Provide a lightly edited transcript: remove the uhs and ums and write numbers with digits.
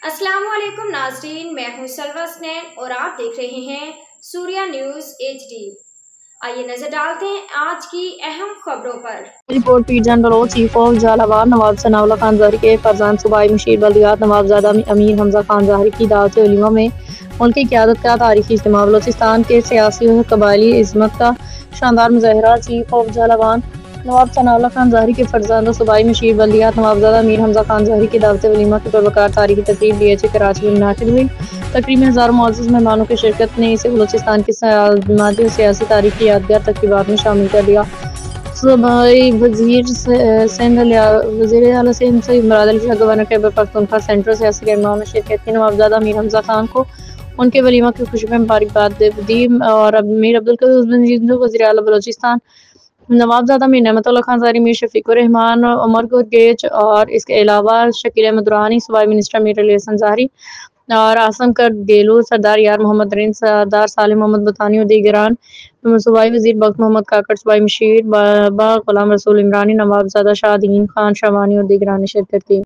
अस्सलाम वालेकुम नाज़रीन, मैं हूं सलवा स्नैन और आप देख रहे हैं सूर्या न्यूज़ HD। आइए नजर डालते हैं आज की अहम खबरों पर। Report Pir general chief of Jhalawar नवाब सनाउल्ला खान ज़ाहरी के फरजांद सूबाई मुशीर बल्दियात नवाबजादा अमीर हमजा खान ज़ाहरी की दावत वलीमा में उनकी क़यादत का तारीखी इज्तिमा। बलोचिस्तान के सियासी और कबायली इज़्ज़त का शानदार मुज़ाहरा। चीफ ऑफ झालावाड़ नवाब सनाउल्ला खान ज़ाहरी के फरजांद सूबाई मुशीर बल्दियात नवाबजादा अमीर हमजा खान ज़ाहरी की दावत वलीमा की पुरवकार तारीखी तकरीब DHA कराची में मुनअक़िद हुई। तकरीब में हज़ारों मुअज़्ज़ज़ मेहमानों की शिरकत ने इसे बलोचिस्तान की समाजी और सियासी तारीख की यादगार तक़रीबात में शामिल कर लिया। सूबाई वज़ीर आला सिंध सईद मुराद अली शाह, गवर्नर खैबर पख्तूनख्वा, सेंट्रल सियासी रहनुमाओं ने शिरकत की। नवाबजादा अमीर हमजा खान को उनके वलीमा की खुशी में मुबारकबाद दी और अमीर अब्दुल कद्दूस बिन वज़ीर आला बलोचिस्तान, नवाबजादा मीर नेमतुल्लाह खान ज़ाहरी, मीर शफीकुर रहमान, उमर गुरगेज और इसके अलावा शकील अहमद दुरानी, सूबाई मिनिस्टर मीर अली हसन ज़ाहरी और आसम कर गेलू, सरदार यार मोहम्मद रिंद, सरदार सालिम मोहम्मद बुतानी और दीगरान, सूबाई वज़ीर बख्त मोहम्मद काकड़, सूबाई मुशीर बाबा गुलाम रसूल इमरानी, नवाबजादा शाहदीन खान शवानी और दीगरान ने शिरकत की।